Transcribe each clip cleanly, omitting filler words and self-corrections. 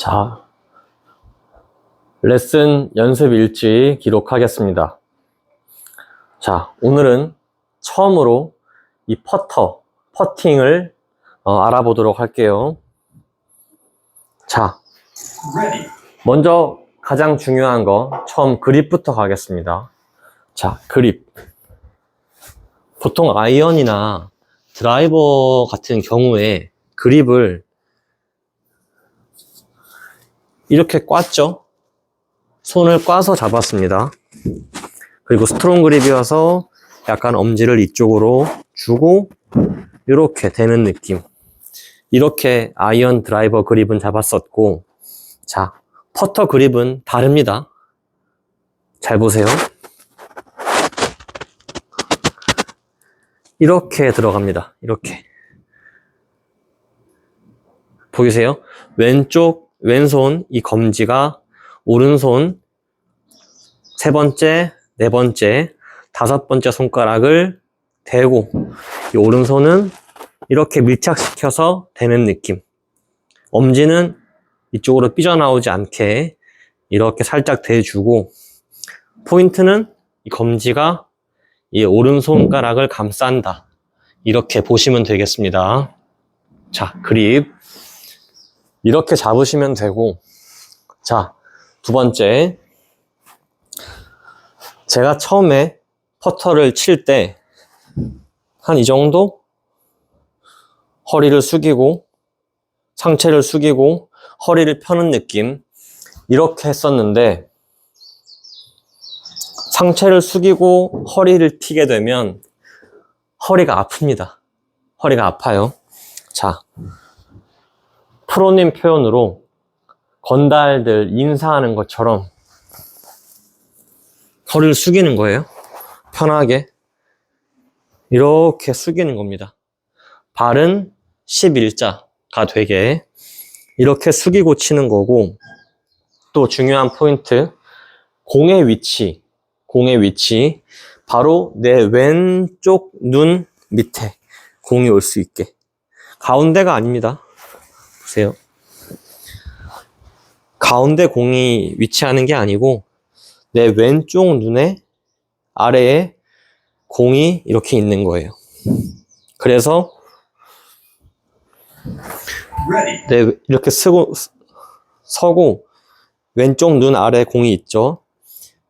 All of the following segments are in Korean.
자, 레슨 연습 일지 기록하겠습니다. 자, 오늘은 처음으로 이 퍼팅을 알아보도록 할게요. 자, 먼저 가장 중요한 거 처음 그립부터 가겠습니다. 자, 그립. 보통 아이언이나 드라이버 같은 경우에 그립을 이렇게 꽈죠. 손을 꽈서 잡았습니다. 그리고 스트롱 그립이어서 약간 엄지를 이쪽으로 주고 이렇게 되는 느낌. 이렇게 아이언 드라이버 그립은 잡았었고, 자, 퍼터 그립은 다릅니다. 잘 보세요. 이렇게 들어갑니다. 이렇게. 보이세요? 왼손 이 검지가 오른손 세 번째, 네 번째, 다섯 번째 손가락을 대고 이 오른손은 이렇게 밀착시켜서 대는 느낌. 엄지는 이쪽으로 삐져나오지 않게 이렇게 살짝 대주고, 포인트는 이 검지가 이 오른손가락을 감싼다. 이렇게 보시면 되겠습니다. 자, 그립. 이렇게 잡으시면 되고, 자, 두 번째. 제가 처음에 퍼터를 칠 때 한 이 정도 허리를 숙이고 상체를 숙이고 허리를 펴는 느낌, 이렇게 했었는데, 상체를 숙이고 허리를 피게 되면 허리가 아픕니다. 허리가 아파요. 자, 프로님 표현으로 건달들 인사하는 것처럼 허리를 숙이는 거예요. 편하게 이렇게 숙이는 겁니다. 발은 11자가 되게 이렇게 숙이고 치는 거고, 또 중요한 포인트, 공의 위치 바로 내 왼쪽 눈 밑에 공이 올 수 있게. 가운데가 아닙니다. 보세요. 가운데 공이 위치하는 게 아니고 내 왼쪽 눈의 아래에 공이 이렇게 있는 거예요. 그래서 이렇게 서고 왼쪽 눈 아래에 공이 있죠.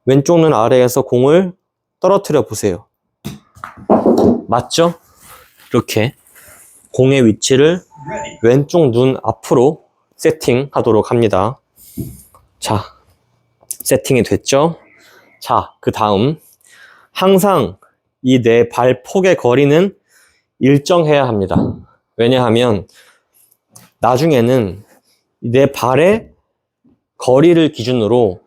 왼쪽 눈 아래에서 공을 떨어뜨려 보세요. 맞죠? 이렇게 공의 위치를 왼쪽 눈 앞으로 세팅하도록 합니다. 자, 세팅이 됐죠? 자, 그 다음 항상 이 내 발폭의 거리는 일정해야 합니다. 왜냐하면 나중에는 내 발의 거리를 기준으로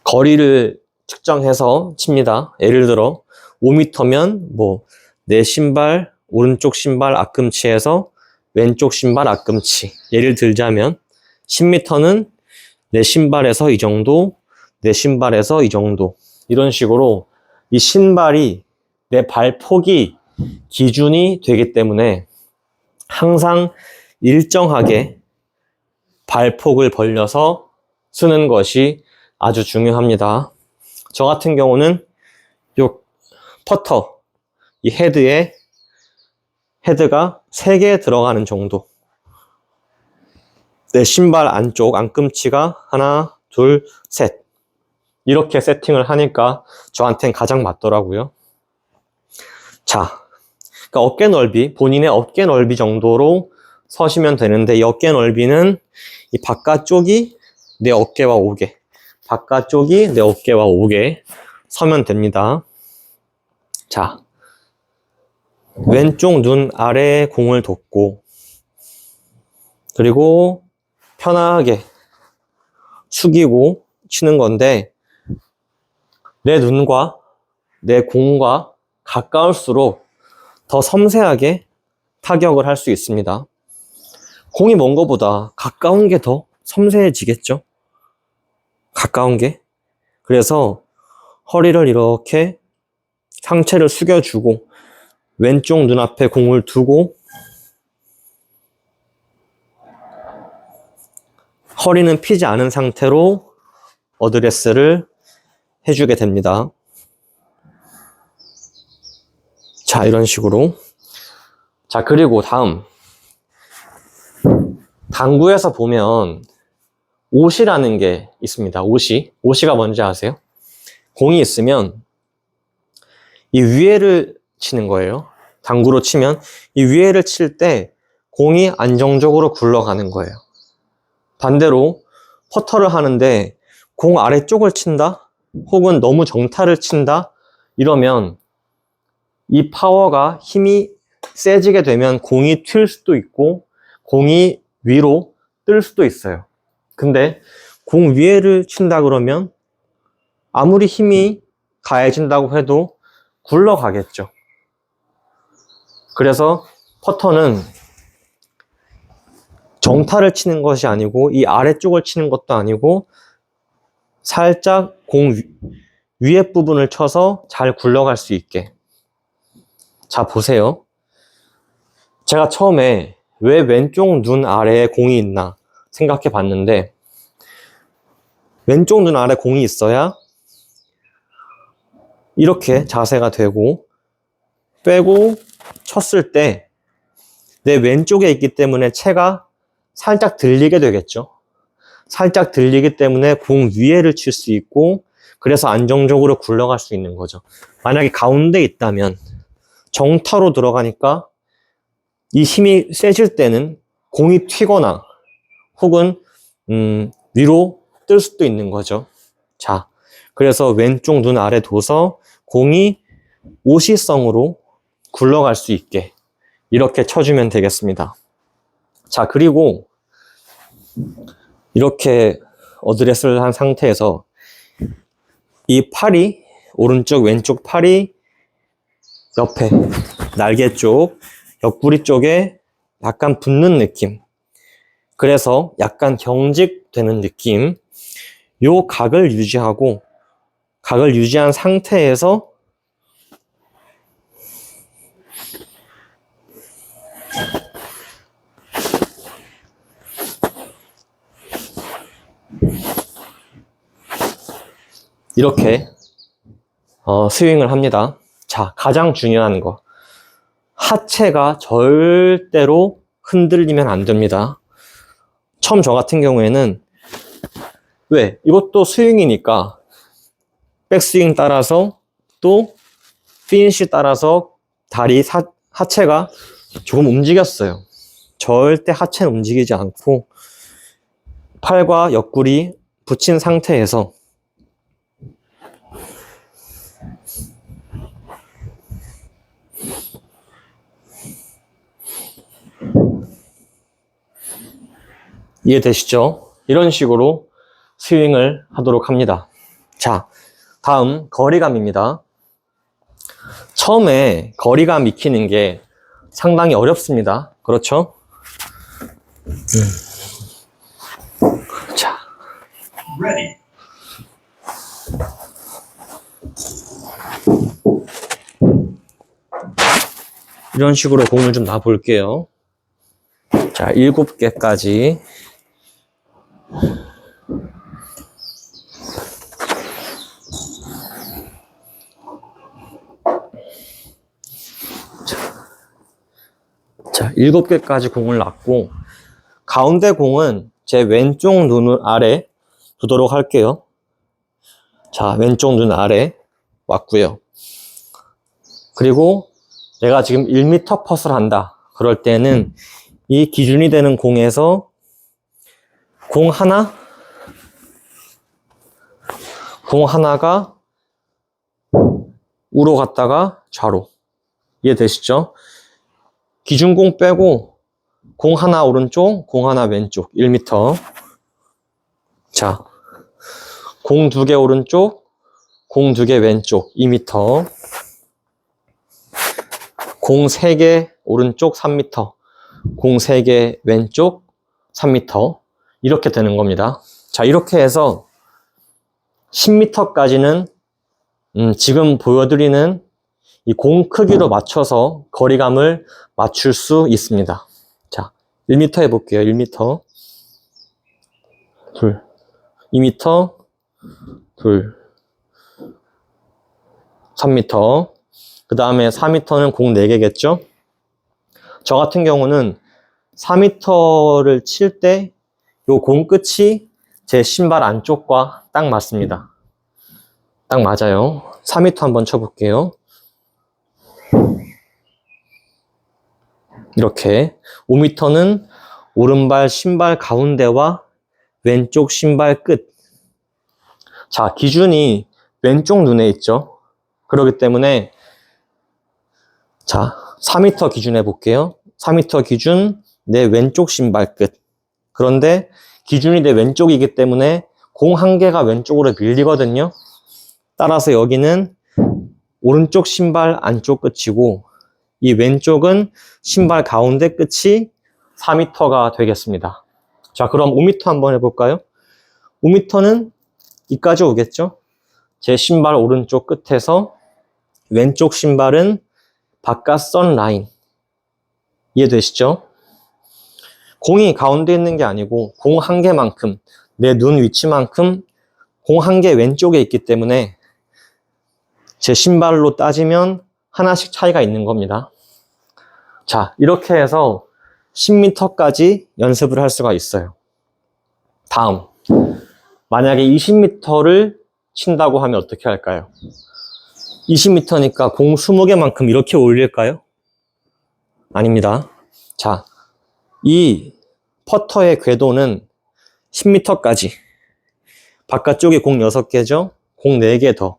거리를 측정해서 칩니다. 예를 들어 5m면 내 신발, 오른쪽 신발 앞꿈치에서 왼쪽 신발 앞꿈치. 예를 들자면 10m는 내 신발에서 이 정도, 내 신발에서 이 정도. 이런 식으로 이 신발이 내 발폭이 기준이 되기 때문에 항상 일정하게 발폭을 벌려서 쓰는 것이 아주 중요합니다. 저 같은 경우는 요 퍼터, 이 헤드가 3개 들어가는 정도. 내 신발 안쪽 안꿈치가 하나, 둘, 셋. 이렇게 세팅을 하니까 저한텐 가장 맞더라고요. 자, 그러니까 어깨 넓이, 본인의 어깨 넓이 정도로 서시면 되는데, 이 어깨 넓이는 이 바깥쪽이 내 어깨와 오게, 바깥쪽이 내 어깨와 오게 서면 됩니다. 자, 왼쪽 눈 아래에 공을 뒀고, 그리고 편하게 숙이고 치는 건데, 내 눈과 내 공과 가까울수록 더 섬세하게 타격을 할 수 있습니다. 공이 먼 것보다 가까운 게 더 섬세해지겠죠? 가까운 게. 그래서 허리를 이렇게 상체를 숙여주고 왼쪽 눈앞에 공을 두고 허리는 피지 않은 상태로 어드레스를 해주게 됩니다. 자, 이런 식으로. 자, 그리고 다음. 당구에서 보면 옷이라는 게 있습니다. 옷이가 뭔지 아세요? 공이 있으면 이 위에를 치는 거예요. 당구로 치면 이 위에를 칠 때 공이 안정적으로 굴러가는 거예요. 반대로 퍼터를 하는데 공 아래쪽을 친다? 혹은 너무 정타를 친다? 이러면 이 파워가 힘이 세지게 되면 공이 튈 수도 있고 공이 위로 뜰 수도 있어요. 근데 공 위에를 친다 그러면 아무리 힘이 가해진다고 해도 굴러가겠죠. 그래서 퍼터는 정타를 치는 것이 아니고 이 아래쪽을 치는 것도 아니고 살짝 공 위에 부분을 쳐서 잘 굴러갈 수 있게. 자, 보세요. 제가 처음에 왜 왼쪽 눈 아래에 공이 있나 생각해 봤는데 왼쪽 눈 아래 공이 있어야 이렇게 자세가 되고 빼고 쳤을 때 내 왼쪽에 있기 때문에 채가 살짝 들리게 되겠죠. 살짝 들리기 때문에 공 위에를 칠 수 있고 그래서 안정적으로 굴러갈 수 있는 거죠. 만약에 가운데 있다면 정타로 들어가니까 이 힘이 세질 때는 공이 튀거나 혹은 위로 뜰 수도 있는 거죠. 자, 그래서 왼쪽 눈 아래 둬서 공이 오시성으로 굴러갈 수 있게 이렇게 쳐주면 되겠습니다. 자, 그리고 이렇게 어드레스를 한 상태에서 이 팔이 오른쪽 왼쪽 팔이 옆에 날개 쪽 옆구리 쪽에 약간 붙는 느낌, 그래서 약간 경직되는 느낌, 요 각을 유지하고 각을 유지한 상태에서 이렇게 스윙을 합니다. 자, 가장 중요한 거, 하체가 절대로 흔들리면 안 됩니다. 처음 저 같은 경우에는 왜? 이것도 스윙이니까 백스윙 따라서 또 피니쉬 따라서 다리 하체가 조금 움직였어요. 절대 하체는 움직이지 않고 팔과 옆구리 붙인 상태에서 이해되시죠? 이런 식으로 스윙을 하도록 합니다. 자, 다음 거리감입니다. 처음에 거리감 익히는 게 상당히 어렵습니다. 그렇죠? 자, 이런 식으로 공을 좀 놔볼게요. 자, 7개까지. 자, 7개까지 공을 놨고 가운데 공은 제 왼쪽 눈 아래 두도록 할게요. 자, 왼쪽 눈 아래 왔고요. 그리고 내가 지금 1m 펫을 한다. 그럴 때는 이 기준이 되는 공에서 공 하나가 우로 갔다가 좌로. 이해되시죠? 기준공 빼고 공 하나 오른쪽, 공 하나 왼쪽 1m. 자, 공 2개 오른쪽, 공 2개 왼쪽 2m. 공 3개 오른쪽 3m, 공 3개 왼쪽 3m. 이렇게 되는 겁니다. 자, 이렇게 해서 10m까지는 지금 보여드리는 이 공 크기로 맞춰서 거리감을 맞출 수 있습니다. 자, 1m 해볼게요. 1m. 둘. 2m, 둘. 3m. 그 다음에 4m는 공 4개겠죠? 저 같은 경우는 4m를 칠 때 요 공 끝이 제 신발 안쪽과 딱 맞습니다. 딱 맞아요. 4m 한번 쳐볼게요. 이렇게 5m는 오른발 신발 가운데와 왼쪽 신발 끝. 자, 기준이 왼쪽 눈에 있죠. 그렇기 때문에 자, 4m 기준 해볼게요. 4m 기준 내 왼쪽 신발 끝. 그런데 기준이 내 왼쪽이기 때문에 공 한 개가 왼쪽으로 밀리거든요. 따라서 여기는 오른쪽 신발 안쪽 끝이고 이 왼쪽은 신발 가운데 끝이 4m가 되겠습니다. 자, 그럼 5m 한번 해볼까요? 5m는 이까지 오겠죠? 제 신발 오른쪽 끝에서 왼쪽 신발은 바깥 선 라인. 이해되시죠? 공이 가운데 있는 게 아니고 공 한 개만큼, 내 눈 위치만큼 공 한 개 왼쪽에 있기 때문에 제 신발로 따지면 하나씩 차이가 있는 겁니다. 자, 이렇게 해서 10m까지 연습을 할 수가 있어요. 다음, 만약에 20m를 친다고 하면 어떻게 할까요? 20m니까 공 20개만큼 이렇게 올릴까요? 아닙니다. 자, 이 퍼터의 궤도는 10m까지. 바깥쪽에 공 6개죠? 공 4개 더.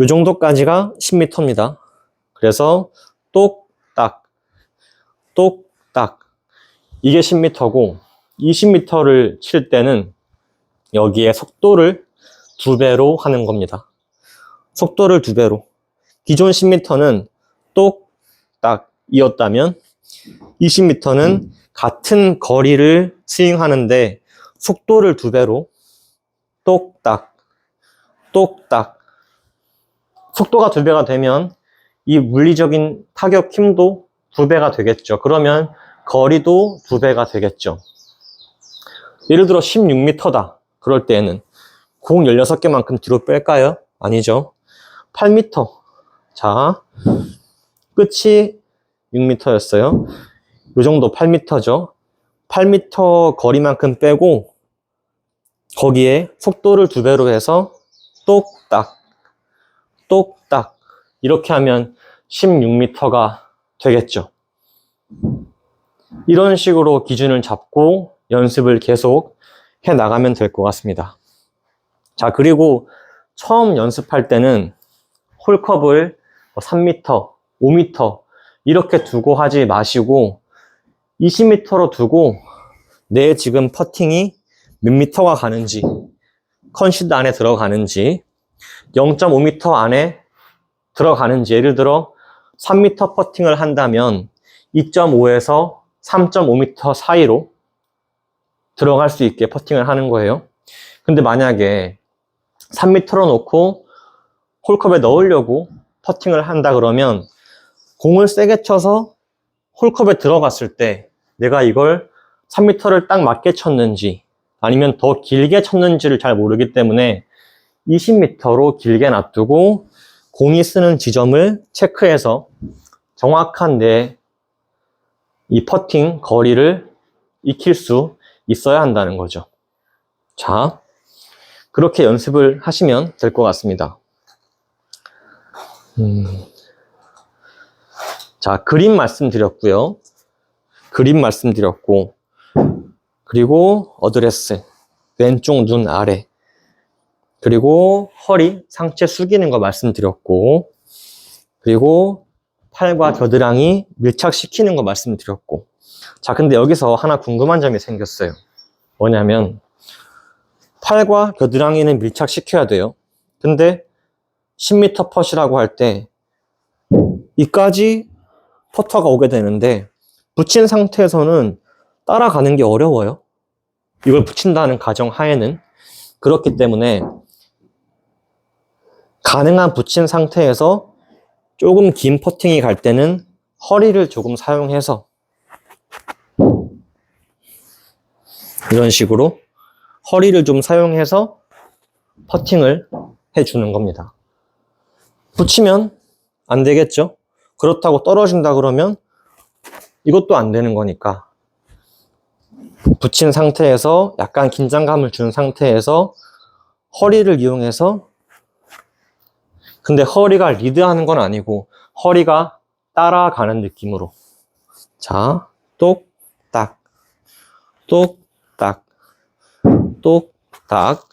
이 정도까지가 10m입니다. 그래서 똑딱, 똑딱. 이게 10m고 20m를 칠 때는 여기에 속도를 2배로 하는 겁니다. 속도를 2배로. 기존 10m는 똑딱 이었다면 20m는 같은 거리를 스윙하는데 속도를 2배로 똑딱, 똑딱. 속도가 2배가 되면 이 물리적인 타격 힘도 2배가 되겠죠. 그러면 거리도 2배가 되겠죠. 예를 들어 16m다. 그럴 때에는 공 16개만큼 뒤로 뺄까요? 아니죠. 8m. 자, 끝이 6m였어요. 이 정도 8m죠. 8m 거리만큼 빼고 거기에 속도를 2배로 해서 똑딱, 똑딱 이렇게 하면 16m가 되겠죠. 이런 식으로 기준을 잡고 연습을 계속 해 나가면 될 것 같습니다. 자, 그리고 처음 연습할 때는 홀컵을 3m, 5m 이렇게 두고 하지 마시고 20m로 두고 내 지금 퍼팅이 몇 미터가 가는지, 컨시드 안에 들어가는지, 0.5m 안에 들어가는지, 예를 들어 3m 퍼팅을 한다면 2.5에서 3.5m 사이로 들어갈 수 있게 퍼팅을 하는 거예요. 근데 만약에 3m로 놓고 홀컵에 넣으려고 퍼팅을 한다 그러면 공을 세게 쳐서 홀컵에 들어갔을 때 내가 이걸 3m를 딱 맞게 쳤는지 아니면 더 길게 쳤는지를 잘 모르기 때문에 20m로 길게 놔두고 공이 쓰는 지점을 체크해서 정확한 내 이 퍼팅 거리를 익힐 수 있어야 한다는 거죠. 자, 그렇게 연습을 하시면 될 것 같습니다. 자, 그림 말씀드렸고요. 그림 말씀드렸고, 그리고 어드레스, 왼쪽 눈 아래, 그리고 허리, 상체 숙이는 거 말씀드렸고, 그리고 팔과 겨드랑이 밀착시키는 거 말씀드렸고. 자, 근데 여기서 하나 궁금한 점이 생겼어요. 뭐냐면 팔과 겨드랑이는 밀착시켜야 돼요. 근데 10m 펫이라고 할 때 이까지 퍼터가 오게 되는데 붙인 상태에서는 따라가는 게 어려워요. 이걸 붙인다는 가정 하에는. 그렇기 때문에 가능한 붙인 상태에서 조금 긴 퍼팅이 갈 때는 허리를 조금 사용해서 이런 식으로 허리를 좀 사용해서 퍼팅을 해주는 겁니다. 붙이면 안 되겠죠? 그렇다고 떨어진다 그러면 이것도 안 되는 거니까 붙인 상태에서 약간 긴장감을 준 상태에서 허리를 이용해서, 근데 허리가 리드하는 건 아니고 허리가 따라가는 느낌으로, 자, 똑딱 똑딱 똑딱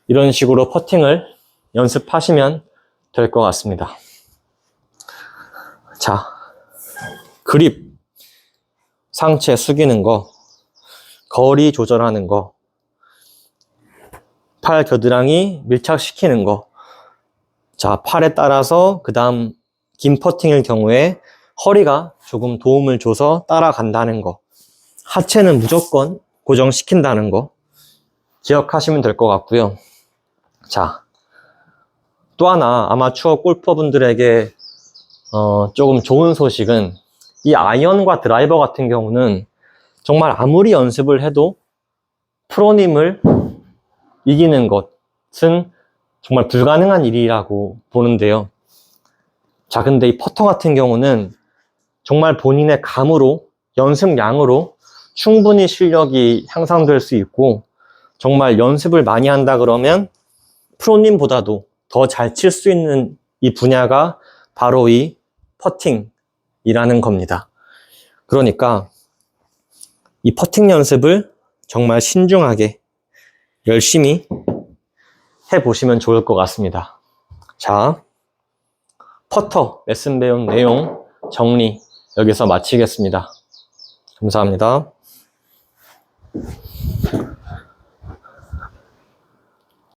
이런 식으로 퍼팅을 연습하시면 될 것 같습니다. 자, 그립, 상체 숙이는 거, 거리 조절하는 거, 팔 겨드랑이 밀착시키는 거. 자, 팔에 따라서 그 다음 긴 퍼팅일 경우에 허리가 조금 도움을 줘서 따라간다는 거, 하체는 무조건 고정시킨다는 거 기억하시면 될 것 같고요. 자, 또 하나 아마추어 골퍼분들에게 조금 좋은 소식은, 이 아이언과 드라이버 같은 경우는 정말 아무리 연습을 해도 프로님을 이기는 것은 정말 불가능한 일이라고 보는데요. 자, 근데 이 퍼터 같은 경우는 정말 본인의 감으로, 연습량으로 충분히 실력이 향상될 수 있고, 정말 연습을 많이 한다 그러면 프로님보다도 더 잘 칠 수 있는 이 분야가 바로 이 퍼팅이라는 겁니다. 그러니까 이 퍼팅 연습을 정말 신중하게 열심히 해보시면 좋을 것 같습니다. 자, 퍼터 레슨 배운 내용 정리 여기서 마치겠습니다. 감사합니다.